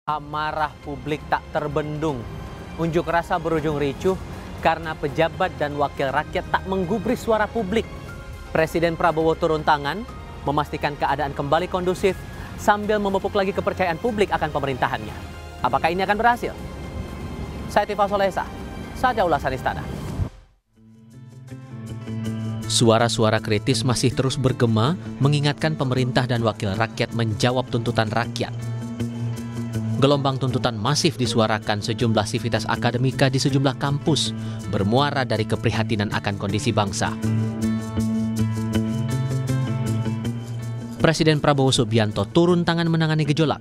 Amarah publik tak terbendung. Unjuk rasa berujung ricuh karena pejabat dan wakil rakyat tak menggubris suara publik. Presiden Prabowo turun tangan, memastikan keadaan kembali kondusif sambil memupuk lagi kepercayaan publik akan pemerintahannya. Apakah ini akan berhasil? Saya Tifa Solesa, saja ulasan istana. Suara-suara kritis masih terus bergema mengingatkan pemerintah dan wakil rakyat menjawab tuntutan rakyat. Gelombang tuntutan masif disuarakan sejumlah sivitas akademika di sejumlah kampus, bermuara dari keprihatinan akan kondisi bangsa. Presiden Prabowo Subianto turun tangan menangani gejolak.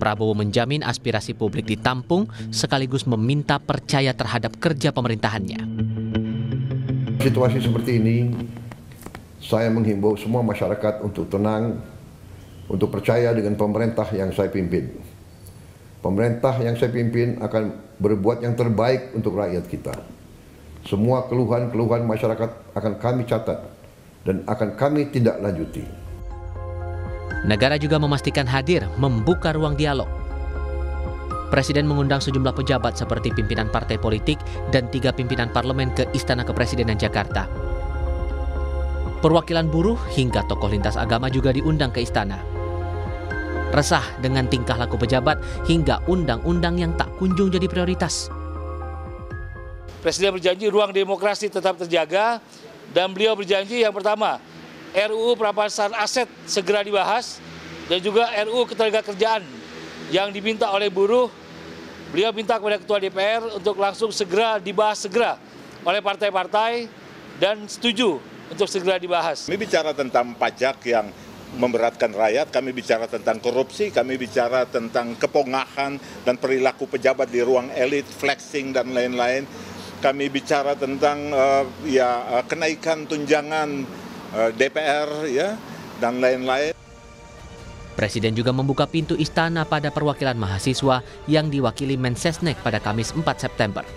Prabowo menjamin aspirasi publik ditampung sekaligus meminta percaya terhadap kerja pemerintahannya. Situasi seperti ini, saya menghimbau semua masyarakat untuk tenang, untuk percaya dengan pemerintah yang saya pimpin. Pemerintah yang saya pimpin akan berbuat yang terbaik untuk rakyat kita. Semua keluhan-keluhan masyarakat akan kami catat dan akan kami tindak lanjuti. Negara juga memastikan hadir membuka ruang dialog. Presiden mengundang sejumlah pejabat seperti pimpinan partai politik dan 3 pimpinan parlemen ke Istana Kepresidenan Jakarta. Perwakilan buruh hingga tokoh lintas agama juga diundang ke istana. Resah dengan tingkah laku pejabat hingga undang-undang yang tak kunjung jadi prioritas. Presiden berjanji ruang demokrasi tetap terjaga dan beliau berjanji yang pertama, RUU perampasan aset segera dibahas dan juga RUU ketenagakerjaan yang diminta oleh buruh. Beliau minta kepada Ketua DPR untuk langsung segera dibahas oleh partai-partai dan setuju untuk segera dibahas. Kami bicara tentang pajak yang memberatkan rakyat, kami bicara tentang korupsi, kami bicara tentang kepongahan dan perilaku pejabat di ruang elit, flexing dan lain-lain. Kami bicara tentang kenaikan tunjangan DPR dan lain-lain. Presiden juga membuka pintu istana pada perwakilan mahasiswa yang diwakili Mensesnek pada Kamis 4 September.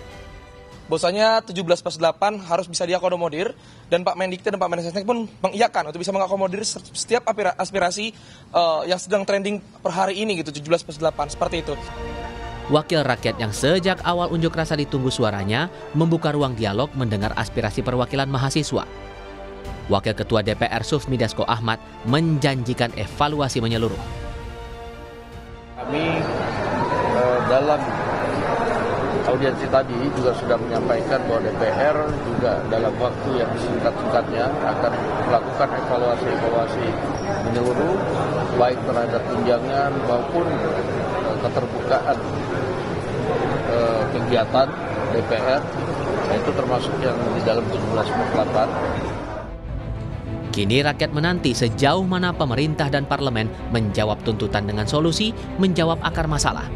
Bahwasanya 17+8 harus bisa diakomodir dan Pak Mendikte dan Pak Mensesnek pun mengiyakan untuk bisa mengakomodir setiap aspirasi yang sedang trending per hari ini gitu, 17+8 seperti itu. Wakil rakyat yang sejak awal unjuk rasa ditunggu suaranya membuka ruang dialog mendengar aspirasi perwakilan mahasiswa. Wakil Ketua DPR Sufmi Dasko Ahmad menjanjikan evaluasi menyeluruh. Kami dalam audiensi tadi juga sudah menyampaikan bahwa DPR juga dalam waktu yang singkat-singkatnya akan melakukan evaluasi menyeluruh baik terhadap tunjangan maupun keterbukaan kegiatan DPR, itu termasuk yang di dalam 17+8. Kini rakyat menanti sejauh mana pemerintah dan parlemen menjawab tuntutan dengan solusi, menjawab akar masalah.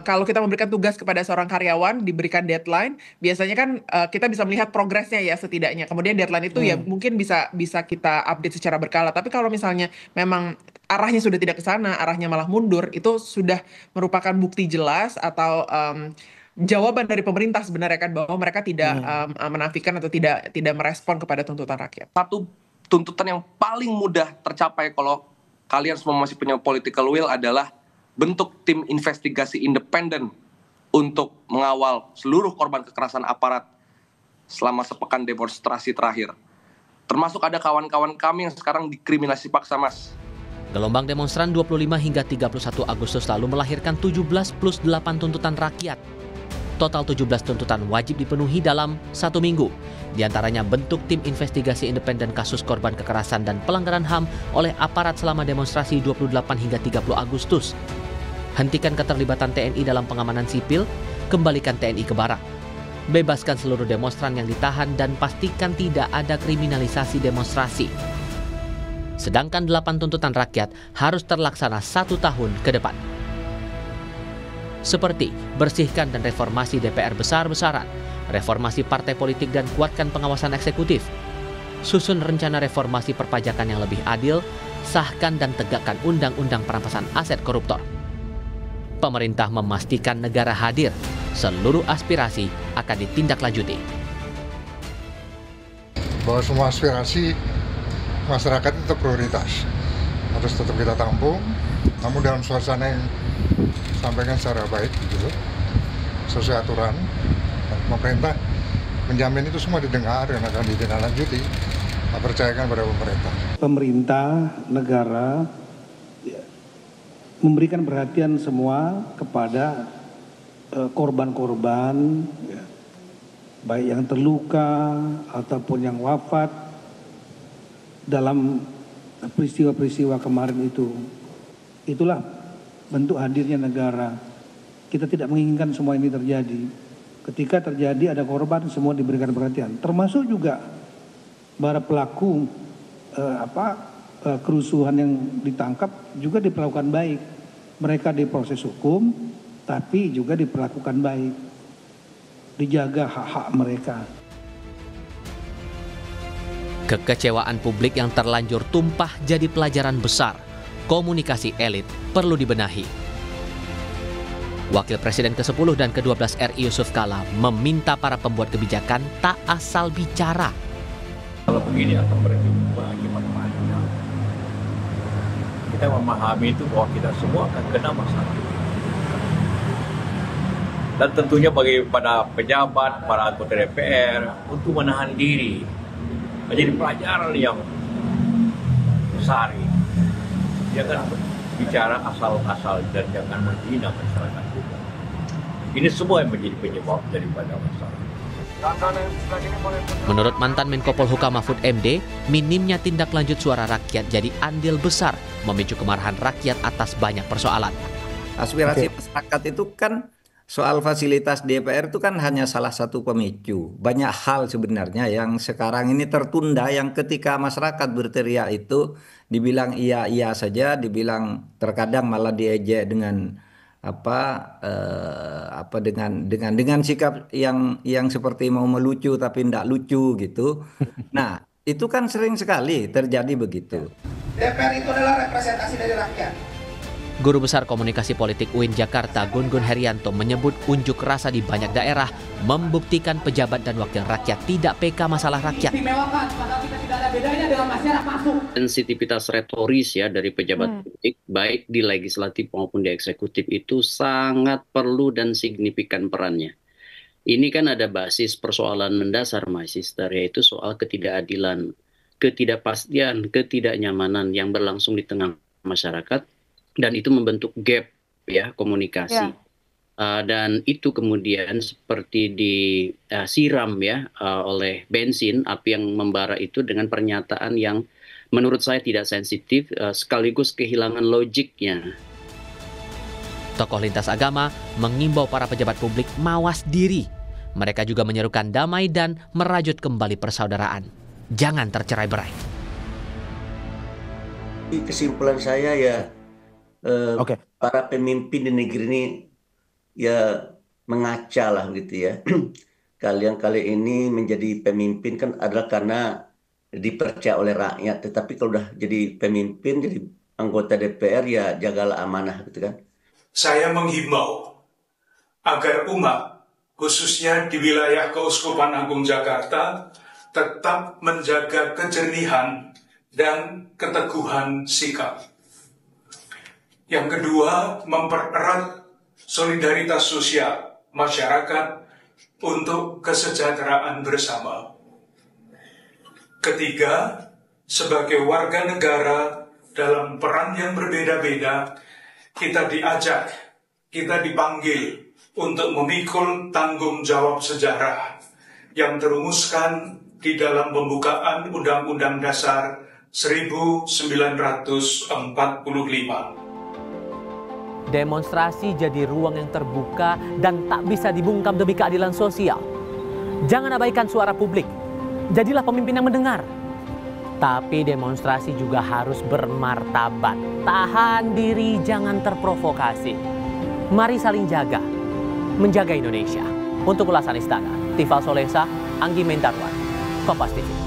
Kalau kita memberikan tugas kepada seorang karyawan, diberikan deadline, biasanya kan kita bisa melihat progresnya ya setidaknya. Kemudian deadline itu ya mungkin bisa kita update secara berkala. Tapi kalau misalnya memang arahnya sudah tidak ke sana, arahnya malah mundur, itu sudah merupakan bukti jelas atau jawaban dari pemerintah sebenarnya kan bahwa mereka tidak menafikan atau tidak merespon kepada tuntutan rakyat. Satu tuntutan yang paling mudah tercapai kalau kalian semua masih punya political will adalah bentuk tim investigasi independen untuk mengawal seluruh korban kekerasan aparat selama sepekan demonstrasi terakhir. Termasuk ada kawan-kawan kami yang sekarang dikriminalisasi paksa, Mas. Gelombang demonstran 25 hingga 31 Agustus lalu melahirkan 17+8 tuntutan rakyat. Total 17 tuntutan wajib dipenuhi dalam 1 minggu. Di antaranya bentuk tim investigasi independen kasus korban kekerasan dan pelanggaran HAM oleh aparat selama demonstrasi 28 hingga 30 Agustus. Hentikan keterlibatan TNI dalam pengamanan sipil, kembalikan TNI ke barak. Bebaskan seluruh demonstran yang ditahan dan pastikan tidak ada kriminalisasi demonstrasi. Sedangkan 8 tuntutan rakyat harus terlaksana 1 tahun ke depan. Seperti bersihkan dan reformasi DPR besar-besaran, reformasi partai politik dan kuatkan pengawasan eksekutif, susun rencana reformasi perpajakan yang lebih adil, sahkan dan tegakkan undang-undang perampasan aset koruptor. Pemerintah memastikan negara hadir, seluruh aspirasi akan ditindaklanjuti. Bahwa semua aspirasi masyarakat itu prioritas, harus tetap kita tampung. namun dalam suasana yang sampaikan secara baik gitu, sesuai aturan. Dan pemerintah menjamin itu semua didengar dan akan ditindaklanjuti. Percayakan pada pemerintah. Pemerintah, negara memberikan perhatian semua kepada korban-korban, ya, baik yang terluka ataupun yang wafat dalam peristiwa-peristiwa kemarin itu. Itulah bentuk hadirnya negara. Kita tidak menginginkan semua ini terjadi. Ketika terjadi ada korban, semua diberikan perhatian. Termasuk juga para pelaku kerusuhan yang ditangkap juga diperlakukan baik. Mereka diproses hukum, tapi juga diperlakukan baik. Dijaga hak-hak mereka. Kekecewaan publik yang terlanjur tumpah jadi pelajaran besar. Komunikasi elit perlu dibenahi. Wakil Presiden ke-10 dan ke-12 RI Yusuf Kala meminta para pembuat kebijakan tak asal bicara. Kalau begini akan berjumpa gimana-mana. Kita memahami itu bahwa kita semua akan kena masalah. Dan tentunya bagi pada pejabat, para anggota DPR untuk menahan diri menjadi pelajaran yang besar. Jangan bicara asal-asal dan jangan menghina masyarakat juga. Ini semua yang menjadi penyebab daripada masalah. Menurut mantan Menko Polhukam Mahfud MD, minimnya tindak lanjut suara rakyat jadi andil besar memicu kemarahan rakyat atas banyak persoalan. Aspirasi masyarakat itu kan soal fasilitas DPR itu kan hanya salah satu pemicu. Banyak hal sebenarnya yang sekarang ini tertunda, yang ketika masyarakat berteriak itu dibilang iya saja, dibilang terkadang malah diejek dengan dengan sikap yang seperti mau melucu tapi tidak lucu gitu. Nah, itu kan sering sekali terjadi begitu. DPR itu adalah representasi dari rakyat. Guru Besar Komunikasi Politik UIN Jakarta Gun Gun Herianto menyebut unjuk rasa di banyak daerah membuktikan pejabat dan wakil rakyat tidak peka masalah rakyat. Sensitivitas retoris ya dari pejabat politik baik di legislatif maupun di eksekutif itu sangat perlu dan signifikan perannya. Ini kan ada basis persoalan mendasar Magister, yaitu soal ketidakadilan, ketidakpastian, ketidaknyamanan yang berlangsung di tengah masyarakat. Dan itu membentuk gap ya komunikasi. Dan itu kemudian seperti disiram ya oleh bensin, api yang membara itu dengan pernyataan yang menurut saya tidak sensitif sekaligus kehilangan logiknya. Tokoh lintas agama mengimbau para pejabat publik mawas diri. Mereka juga menyerukan damai dan merajut kembali persaudaraan. Jangan tercerai-berai. Kesimpulan saya ya, para pemimpin di negeri ini ya mengaca lah gitu ya. Kalian kali ini menjadi pemimpin kan adalah karena dipercaya oleh rakyat. Tetapi kalau udah jadi pemimpin, jadi anggota DPR ya jagalah amanah gitu kan. Saya menghimbau agar umat khususnya di wilayah Keuskupan Agung Jakarta tetap menjaga kejernihan dan keteguhan sikap. Yang kedua, mempererat solidaritas sosial masyarakat untuk kesejahteraan bersama. Ketiga, sebagai warga negara dalam peran yang berbeda-beda, kita diajak, kita dipanggil untuk memikul tanggung jawab sejarah yang terumuskan di dalam pembukaan Undang-Undang Dasar 1945. Demonstrasi jadi ruang yang terbuka dan tak bisa dibungkam demi keadilan sosial. Jangan abaikan suara publik. Jadilah pemimpin yang mendengar. Tapi demonstrasi juga harus bermartabat. Tahan diri, jangan terprovokasi. Mari saling jaga. Menjaga Indonesia. Untuk ulasan Istana, Tifal Solesa, Anggi Mentarwan, Kompas TV.